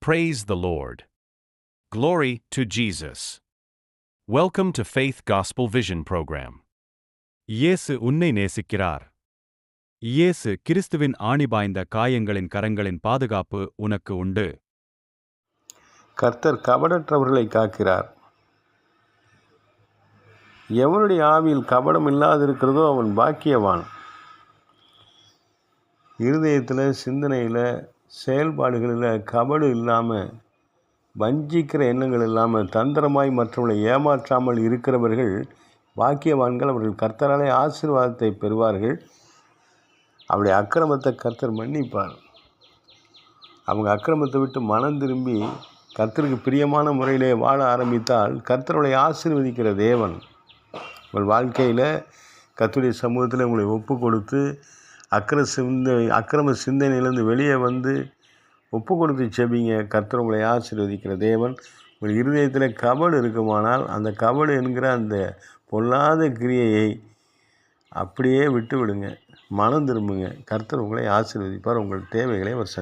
Praise the Lord. Glory to Jesus. Welcome to Faith Gospel Vision Program. இயேசு உன்னை நேசிக்கிறார். இயேசு கிறிஸ்துவின் ஆணிபாய்ந்த காயங்களின் கரங்களின் பாதுகாப்பு உனக்கு உண்டு. கர்த்தர் கபடற்றவர்களை காக்கிறார். எவனுடைய ஆவியில் கபடம் இல்லாதிருக்கிறதோ அவன் பாக்கியவான். இருதயத்தில், சிந்தனையில், செயல்பாடுகளில் கபடு இல்லாமல், வஞ்சிக்கிற எண்ணங்கள் இல்லாமல், தந்திரமாய் மற்றவர்களை ஏமாற்றாமல் இருக்கிறவர்கள் பாக்கியவான்கள். அவர்கள் கர்த்தராலே ஆசீர்வாதத்தை பெறுவார்கள். அவருடைய அக்கிரமத்தை கர்த்தர் மன்னிப்பார். அவங்க அக்கிரமத்தை விட்டு மனம் திரும்பி கர்த்தருக்கு பிரியமான முறையிலே வாழ ஆரம்பித்தால் கர்த்தருடைய ஆசீர்வதிக்கிற தேவன். உங்கள் வாழ்க்கையில் கர்த்தருடைய சமூகத்தில் உங்களை ஒப்பு கொடுத்து அக்கிரம சிந்தனையிலேருந்து வெளியே வந்து ஒப்பு கொடுத்து செபிங்க. கர்த்தர் உங்களை ஆசீர்வதிக்கிற தேவன். உங்கள் இருதயத்தில் கபடு இருக்குமானால் அந்த கபடு என்கிற அந்த பொல்லாத கிரியையை அப்படியே விட்டு விடுங்க. மனம் திரும்புங்க. கர்த்தர் உங்களை ஆசீர்வதிப்பார். உங்கள் தேவைகளை அவர்